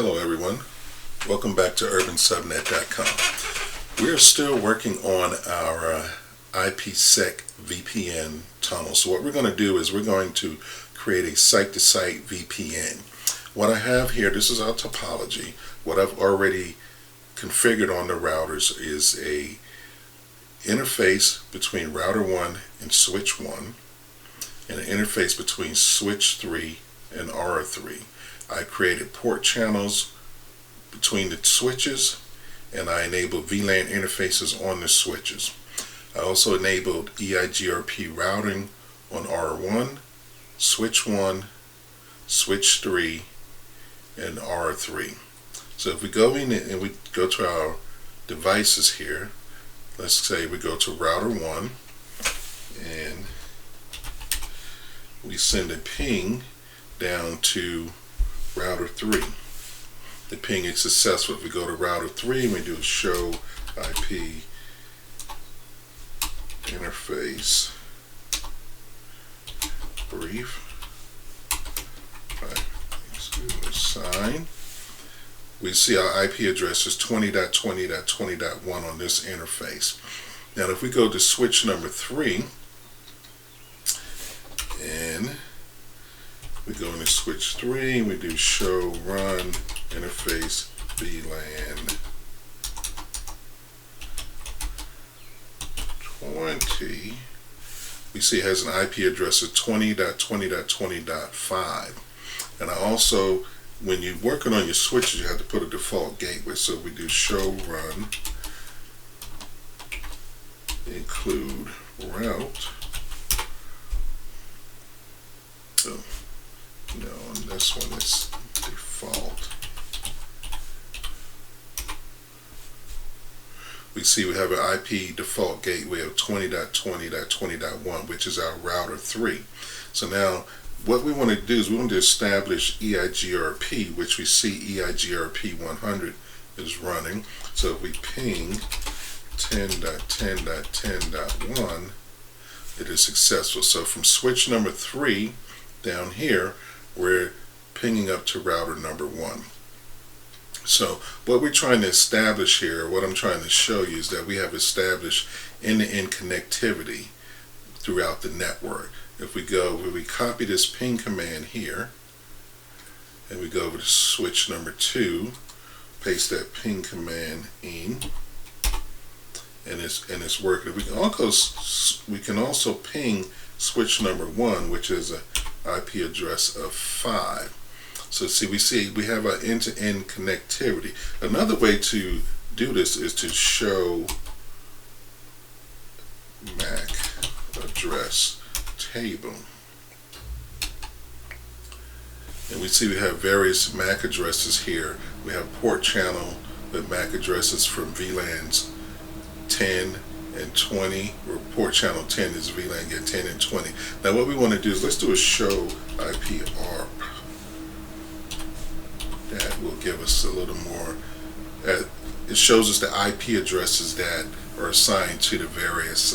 Hello everyone, welcome back to UrbanSubnet.com. We are still working on our IPsec VPN tunnel. So what we're going to do is we're going to create a site-to-site VPN. What I have here, this is our topology. What I've already configured on the routers is a interface between router 1 and switch 1 and an interface between switch 3 and R3. I created port channels between the switches, and I enabled VLAN interfaces on the switches. I also enabled EIGRP routing on R1, switch 1, switch 3, and R3. So if we go in and we go to our devices here, let's say we go to router 1 and we send a ping down to router 3. The ping is successful. If we go to router 3 and we do a show IP interface brief, sign, we see our IP address is 20.20.20.1 on this interface. Now if we go to switch number 3 and we go into switch 3, we do show run interface VLAN 20. We see it has an IP address of 20.20.20.5. And I also, when you're working on your switches, you have to put a default gateway. So we do show run include route. So no, on this one it's default. We see we have an IP default gateway of 20.20.20.1, which is our router 3. So now what we want to do is we want to establish EIGRP, which we see EIGRP 100 is running. So if we ping 10.10.10.1, it is successful. So from switch number 3 down here, we're pinging up to router number 1. So what we're trying to establish here, what I'm trying to show you, is that we have established end-to-end connectivity throughout the network. If we copy this ping command here, and we go over to switch number 2, paste that ping command in, and it's working. We can also ping switch number 1, which is a IP address of 5. So we have our end-to-end connectivity. Another way to do this is to show MAC address table. And we see we have various MAC addresses here. We have port channel with MAC addresses from VLANs 10 and 20, or port channel 10 is VLAN, get 10 and 20. Now what we want to do is let's do a show IP ARP. That will give us a little more, it shows us the IP addresses that are assigned to the various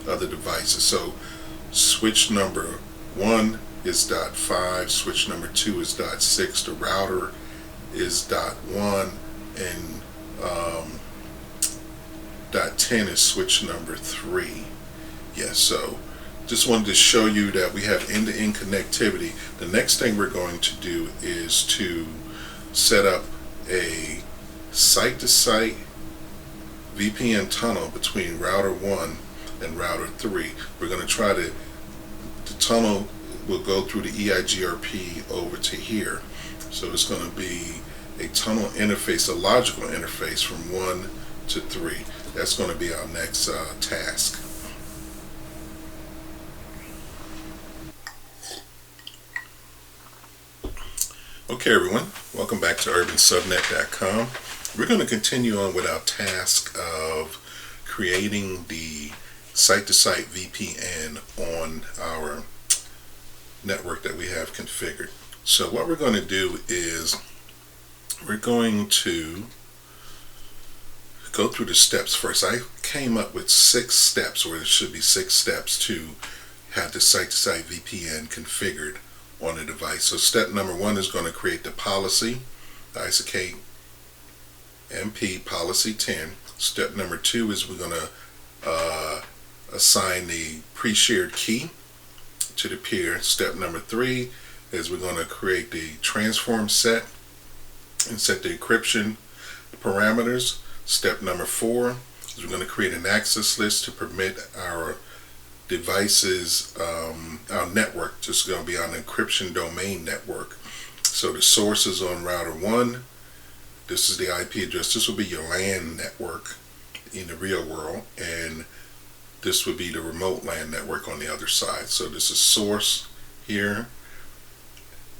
other devices. So switch number 1 is .5, switch number 2 is .6, the router is .1, and .10 is switch number 3. Yes, so just wanted to show you that we have end-to-end connectivity. The next thing we're going to do is to set up a site-to-site VPN tunnel between router 1 and router 3. We're going to try to, the tunnel will go through the EIGRP over to here. So it's going to be a tunnel interface, a logical interface from 1 to 3. That's going to be our next task. Okay everyone, welcome back to UrbanSubnet.com. We're going to continue on with our task of creating the site-to-site VPN on our network that we have configured. So what we're going to do is we're going to go through the steps first. I came up with 6 steps, or there should be 6 steps to have the site-to-site VPN configured on the device. So step number 1 is going to create the policy. ISAK MP policy 10. Step number 2 is we're going to assign the pre-shared key to the peer. Step number 3 is we're going to create the transform set and set the encryption parameters. Step number 4 is we're going to create an access list to permit our devices, our network, just going to be on an encryption domain network. So the source is on router 1. This is the IP address. This will be your LAN network in the real world, and this would be the remote LAN network on the other side. So this is source here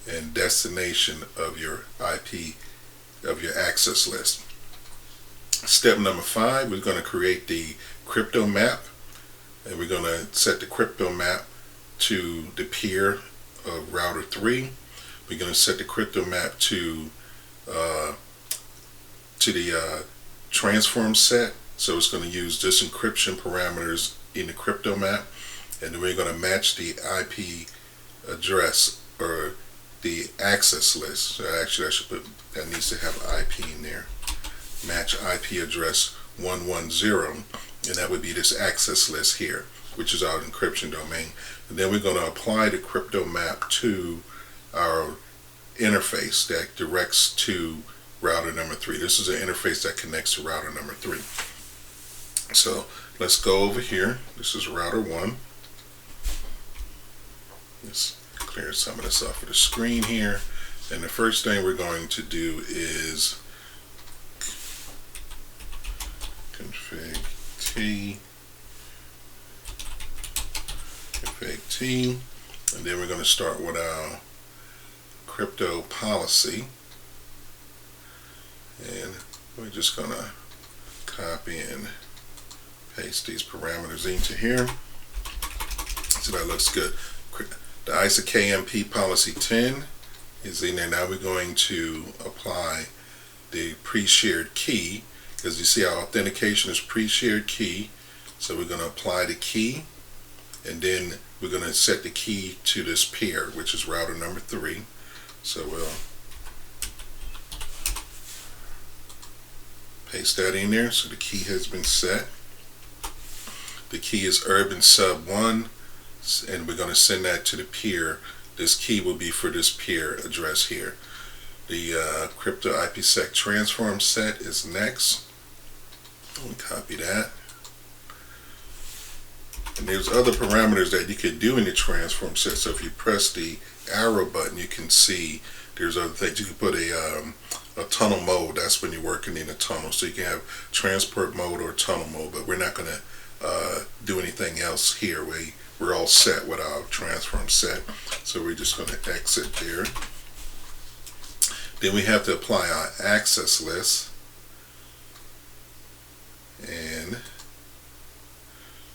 and destination of your IP, of your access list. Step number 5, we're going to create the crypto map, and we're going to set the crypto map to the peer of router 3. We're going to set the crypto map to the transform set. So it's going to use this encryption parameters in the crypto map, and then we're going to match the IP address or the access list. So actually I should put, that needs to have IP in there. Match IP address 110, and that would be this access list here, which is our encryption domain. And then we're going to apply the crypto map to our interface that directs to router number 3. This is an interface that connects to router number 3. So let's go over here. This is router 1. Let's clear some of this off of the screen here. And the first thing we're going to do is config T, and then we're going to start with our crypto policy, and we're just going to copy and paste these parameters into here. So that looks good. The ISAK MP policy 10 is in there. Now we're going to apply the pre-shared key, because you see our authentication is pre-shared key. So we're going to apply the key, and then we're going to set the key to this peer, which is router number 3. So we'll paste that in there. So the key has been set. The key is UrbanSub1, and we're going to send that to the peer. This key will be for this peer address here. The crypto IPsec transform set is next. Let me copy that. And there's other parameters that you can do in the transform set. So if you press the arrow button, you can see there's other things. You can put a tunnel mode. That's when you're working in a tunnel. So you can have transport mode or tunnel mode, but we're not going to do anything else here. We're all set with our transform set. So we're just going to exit there. Then we have to apply our access list. And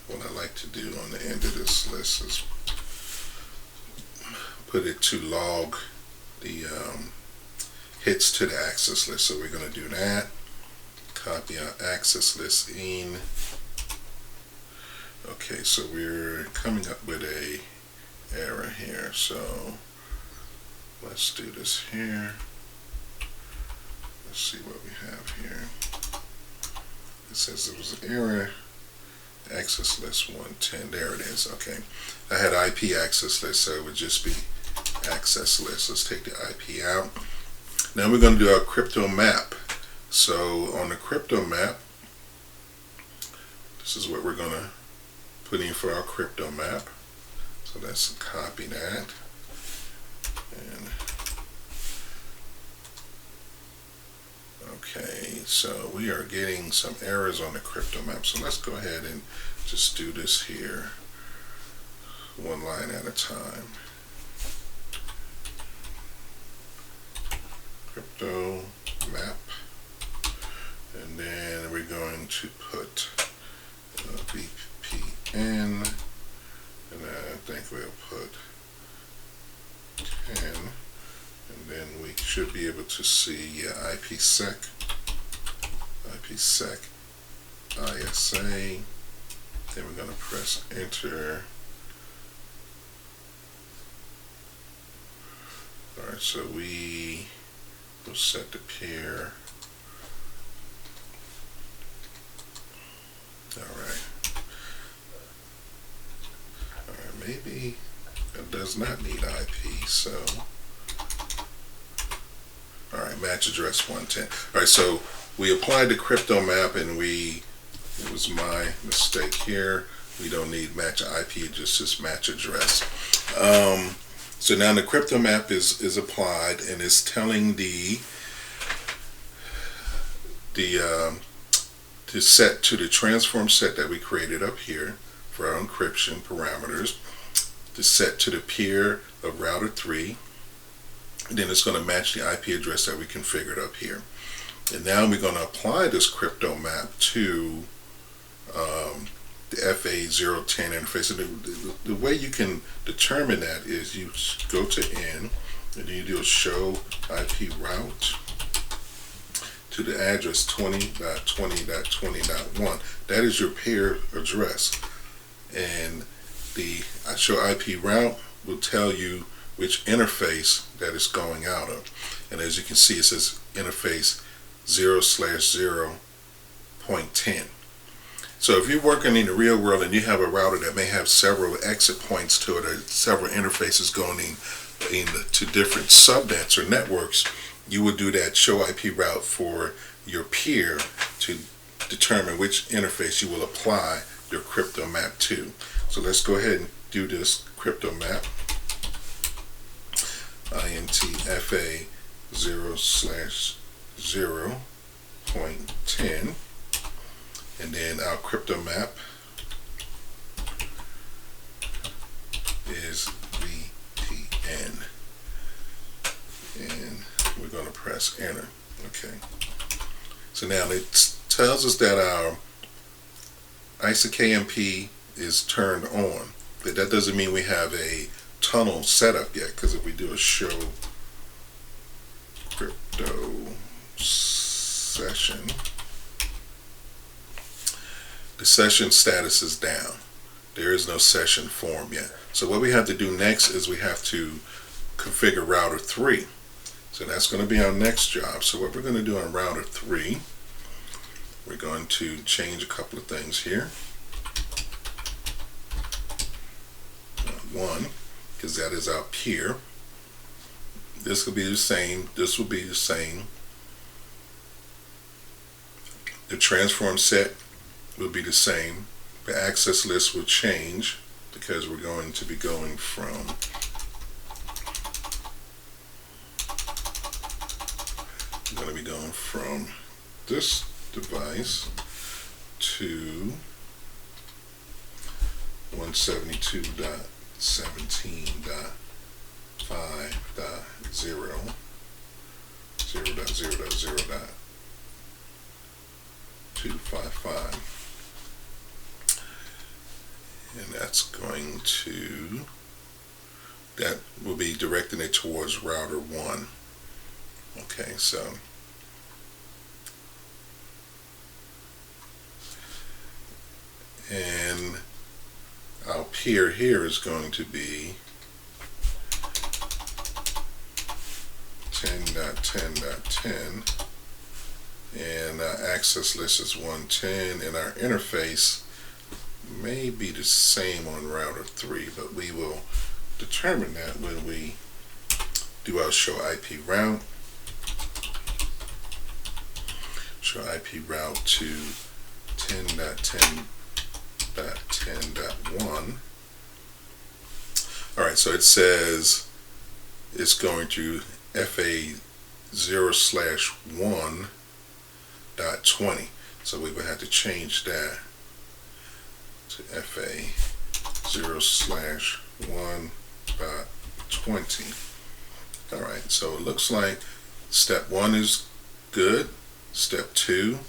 what I like to do on the end of this list is put it to log the hits to the access list. So we're going to do that. Copy our access list in. Okay, so we're coming up with a error here. So let's do this here. Let's see what we have here. It says there was an error. Access list 110. There it is. Okay. I had IP access list, so it would just be access list. Let's take the IP out. Now we're going to do our crypto map. So on the crypto map, this is what we're going to put in for our crypto map. So let's copy that. And okay, so we are getting some errors on the crypto map. So let's go ahead and just do this here, one line at a time. Crypto map, and then we're going to put VPN, and I think we'll put 10, and then we should be able to see IPsec ISA. Then we're going to press enter. Alright, so we We'll set the peer. Alright. Alright, maybe it does not need IP, so. Alright, match address 110. Alright, so we applied the crypto map and it was my mistake here. We don't need match IP, just match address. So now the crypto map is applied and it's telling to set to the transform set that we created up here for our encryption parameters, to set to the peer of router 3, and then it's going to match the IP address that we configured up here. And now we're going to apply this crypto map to the FA010 interface. And the way you can determine that is you go to N and then you do a show IP route to the address 20.20.20.1. That is your peer address, and the show IP route will tell you which interface that is going out of. And as you can see, it says interface 0/0.10. So if you're working in the real world and you have a router that may have several exit points to it or several interfaces going to different subnets or networks, you would do that show IP route for your peer to determine which interface you will apply your crypto map to. So let's go ahead and do this crypto map. INTFA 0/0.10, and then our crypto map is VPN, and we're going to press enter. Okay, so now it tells us that our ISA-KMP is turned on, but that doesn't mean we have a tunnel set up yet, because if we do a show crypto session, the session status is down. There is no session form yet. So what we have to do next is we have to configure router 3. So that's going to be our next job. So what we're going to do on router 3, we're going to change a couple of things here. One, because that is our peer. This will be the same. This will be the same. The transform set will be the same. The access list will change because we're going to be going from this device to 172.17.5.0 0.0.0.255, and that will be directing it towards router 1. Okay, so and our peer here is going to be 10.10.10, and our access list is 110, and our interface may be the same on router 3, but we will determine that when we do our show IP route. Show IP route to 10.10.10.1. Alright, so it says it's going to FA 0/1.20. So we would have to change that to FA 0/1.20. Alright, so it looks like step 1 is good. Step 2,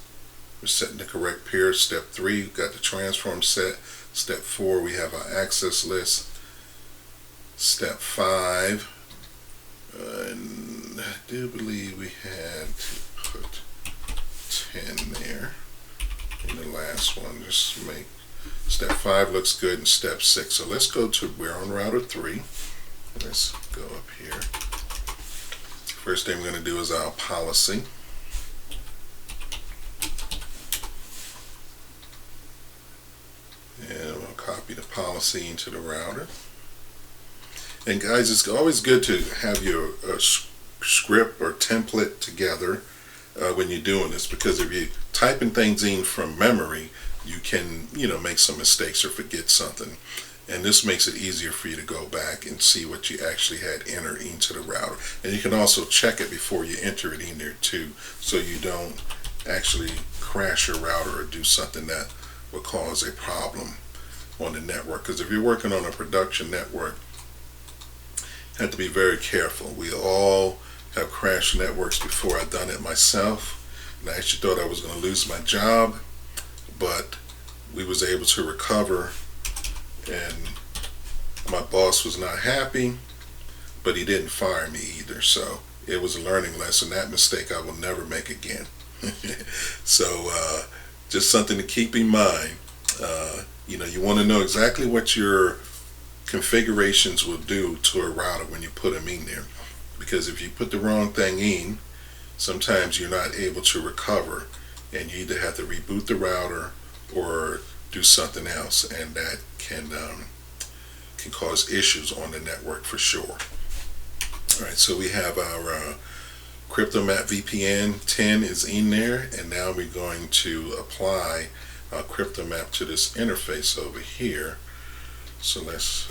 we're setting the correct peer. Step 3, we've got the transform set. Step 4, we have our access list. Step 5, and I do believe we had to put 10 there in the last one. Just make step 5 looks good, and step 6. So let's go to, we're on router 3. Let's go up here. First thing we're going to do is our policy. And we'll copy the policy into the router. And guys, it's always good to have your script or template together when you're doing this, because if you're typing things in from memory, you can, make some mistakes or forget something. And this makes it easier for you to go back and see what you actually had entered into the router. And you can also check it before you enter it in there too, so you don't actually crash your router or do something that will cause a problem on the network. Because if you're working on a production network, you have to be very careful. We all have crashed networks before. I've done it myself, and I actually thought I was going to lose my job, but we was able to recover, and my boss was not happy, but he didn't fire me either. So it was a learning lesson. That mistake I will never make again. So just something to keep in mind. You want to know exactly what your configurations will do to a router when you put them in there, because if you put the wrong thing in, sometimes you're not able to recover, and you either have to reboot the router or do something else, and that can cause issues on the network for sure. Alright, so we have our CryptoMap VPN 10 is in there, and now we're going to apply our CryptoMap to this interface over here. So let's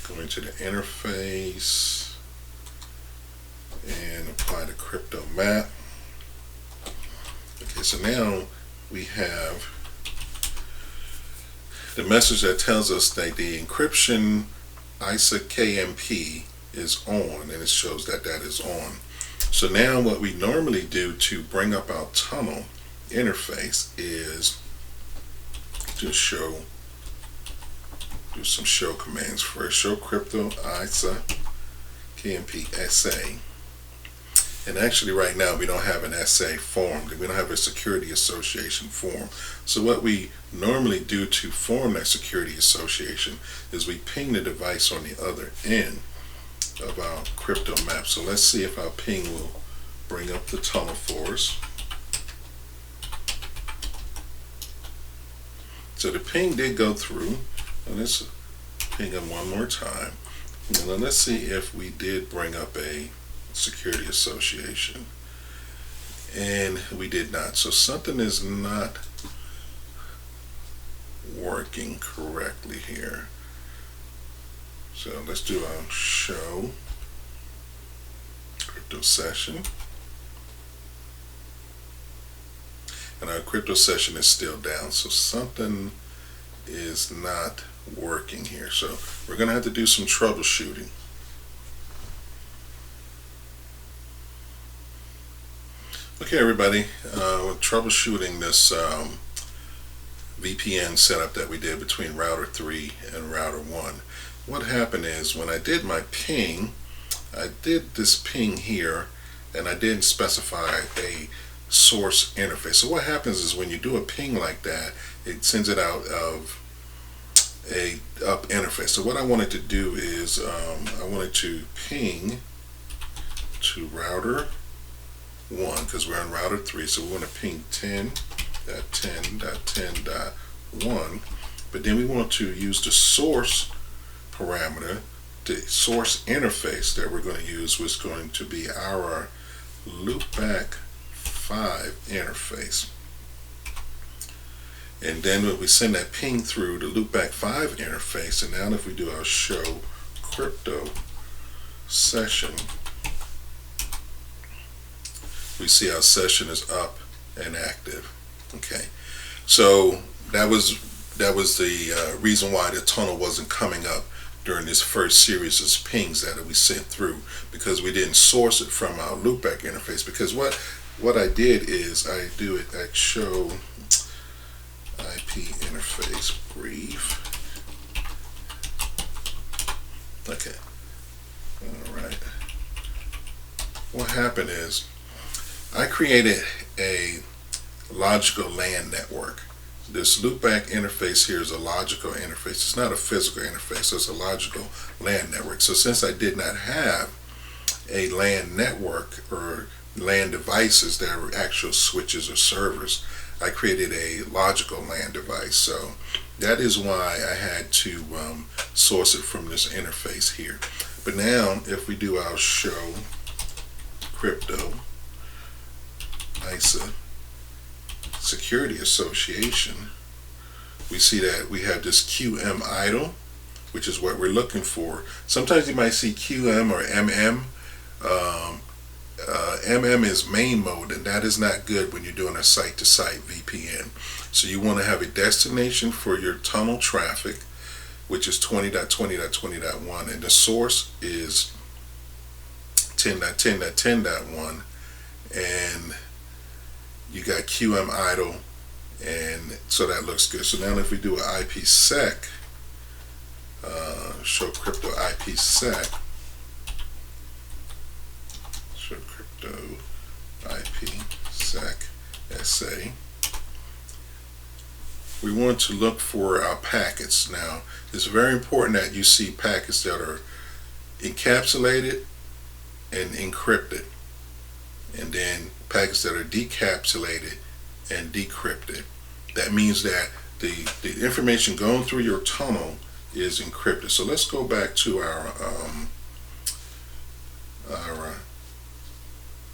go into the interface and apply the CryptoMap. Okay, so now we have the message that tells us that the encryption ISA KMP is on, and it shows that that is on. So now what we normally do to bring up our tunnel interface is just do some show commands first. Show crypto ISA KMP SA. And actually right now we don't have an SA formed. We don't have a security association form. So what we normally do to form that security association is we ping the device on the other end of our crypto map. So let's see if our ping will bring up the tunnel for us. So the ping did go through. And let's ping them one more time. And then let's see if we did bring up a security association. And we did not. So something is not working correctly here. So let's do a show crypto session. And our crypto session is still down. So something is not working here. So we're going to have to do some troubleshooting. Okay, everybody, we're troubleshooting this VPN setup that we did between router 3 and router 1. What happened is when I did my ping, I did this ping here, and I didn't specify a source interface. So what happens is when you do a ping like that, it sends it out of a up interface. So what I wanted to do is I wanted to ping to router 1 because we're on router 3. So we want to ping 10.10.10.1, but then we want to use the source parameter, the source interface that we're going to use was going to be our loopback 5 interface. And then when we send that ping through the loopback 5 interface, and now if we do our show crypto session, we see our session is up and active. Okay, so that was the reason why the tunnel wasn't coming up during this first series of pings that we sent through, because we didn't source it from our loopback interface. Because what I did is I do it at show IP interface brief. Okay, all right. What happened is I created a logical LAN network. this loopback interface here is a logical interface. It's not a physical interface, so it's a logical LAN network. So since I did not have a LAN network or LAN devices that are actual switches or servers, I created a logical LAN device. So that is why I had to source it from this interface here. But now if we do our show crypto ISA Security Association, we see that we have this QM idle, which is what we're looking for. Sometimes you might see QM or MM. MM is main mode, and that is not good when you're doing a site-to-site VPN. So you want to have a destination for your tunnel traffic, which is 20.20.20.1, and the source is 10.10.10.1, and you got QM idle, and so that looks good. So now if we do an IPsec, show crypto IPsec, show crypto IPsec SA, we want to look for our packets. Now it's very important that you see packets that are encapsulated and encrypted, and then packets that are decapsulated and decrypted. That means that the information going through your tunnel is encrypted. So let's go back to our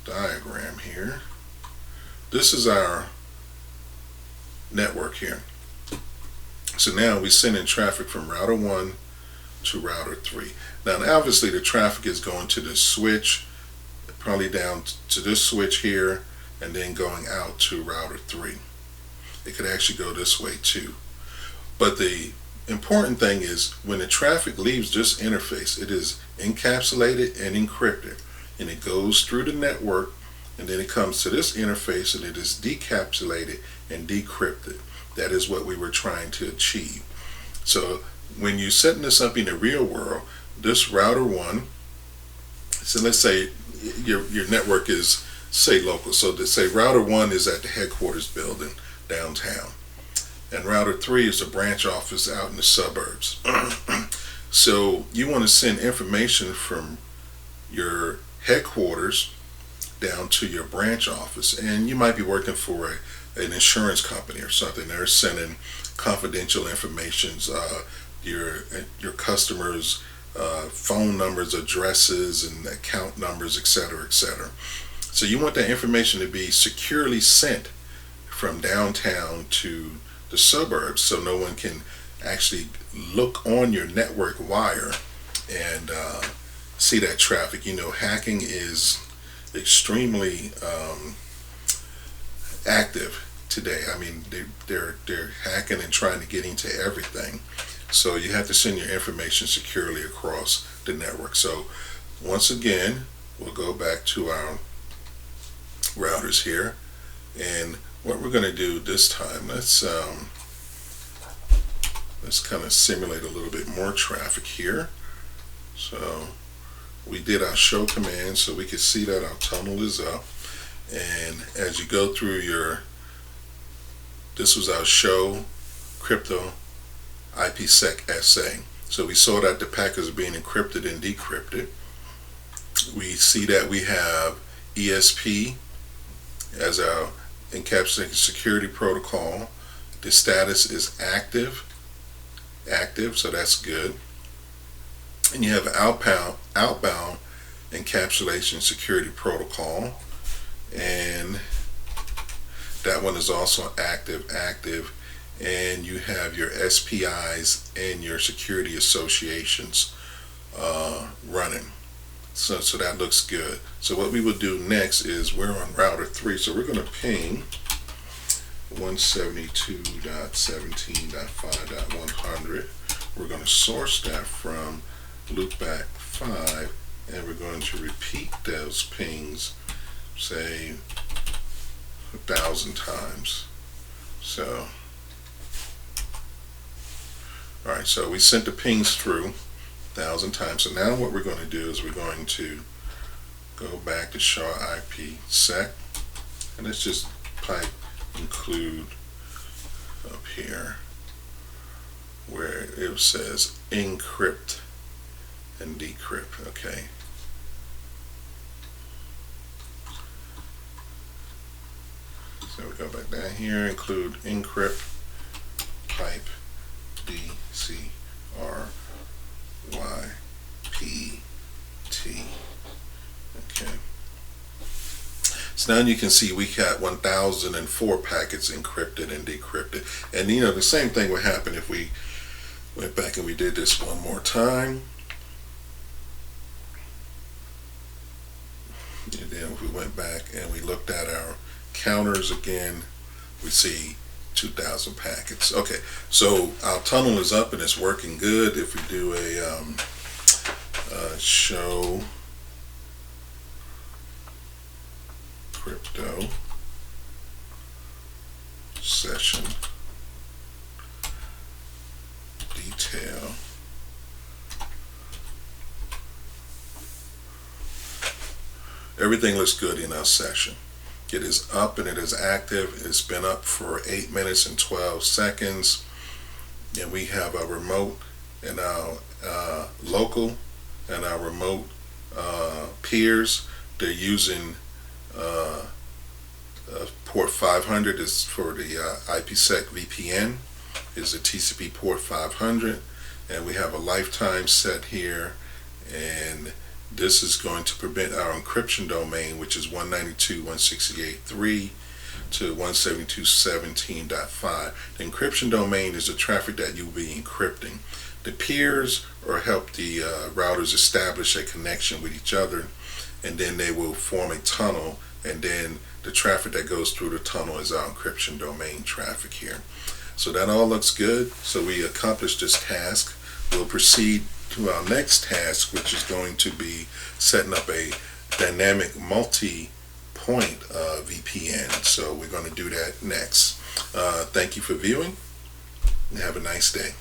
diagram here. This is our network here. So now we send in traffic from router 1 to router 3. Now obviously the traffic is going to the switch, probably down to this switch here, and then going out to router 3. It could actually go this way too. But the important thing is when the traffic leaves this interface, it is encapsulated and encrypted, and it goes through the network, and then it comes to this interface and it is decapsulated and decrypted. That is what we were trying to achieve. So when you're setting this up in the real world, this router 1, so let's say your network is, say, local. So to say router 1 is at the headquarters building downtown, and router 3 is a branch office out in the suburbs. So you want to send information from your headquarters down to your branch office, and you might be working for an insurance company or something. They're sending confidential information, your customers' phone numbers, addresses, and account numbers, etc., etc. So you want that information to be securely sent from downtown to the suburbs, so no one can actually look on your network wire and see that traffic. You know, hacking is extremely active today. I mean, they're hacking and trying to get into everything. So you have to send your information securely across the network. So once again, we'll go back to our routers here, and what we're going to do this time, let's kind of simulate a little bit more traffic here. So we did our show command so we can see that our tunnel is up, and as you go through this was our show crypto IPsec SA. So we saw that the packets are being encrypted and decrypted. We see that we have ESP as our encapsulated security protocol. The status is active, so that's good. And you have outbound encapsulation security protocol, and that one is also active, and you have your SPIs and your security associations running. So that looks good. So what we will do next is we're on router 3, so we're going to ping 172.17.5.100. We're going to source that from loopback 5, and we're going to repeat those pings, say 1,000 times. So alright, so we sent the pings through 1,000 times. So now what we're going to do is we're going to go back to show IPsec, and let's just pipe include up here where it says encrypt and decrypt. Okay. So we go back down here, include encrypt pipe DCRYPT. Okay. So now you can see we got 1,004 packets encrypted and decrypted. And you know, the same thing would happen if we went back and we did this one more time. And then if we went back and we looked at our counters again, we see 2,000 packets. Okay, so our tunnel is up and it's working good. If we do a show crypto session detail, everything looks good in our session. It is up and it is active. It's been up for 8 minutes and 12 seconds. And we have our remote and our local and our remote peers. They're using port 500 is for the IPsec VPN, is the TCP port 500. And we have a lifetime set here, and this is going to prevent our encryption domain, which is 192.168.3 to 172.17.5. The encryption domain is the traffic that you'll be encrypting. The peers or help the routers establish a connection with each other, and then they will form a tunnel, and then the traffic that goes through the tunnel is our encryption domain traffic here. So that all looks good. So we accomplished this task. We'll proceed to our next task, which is going to be setting up a dynamic multi-point VPN. So we're going to do that next. Thank you for viewing, and have a nice day.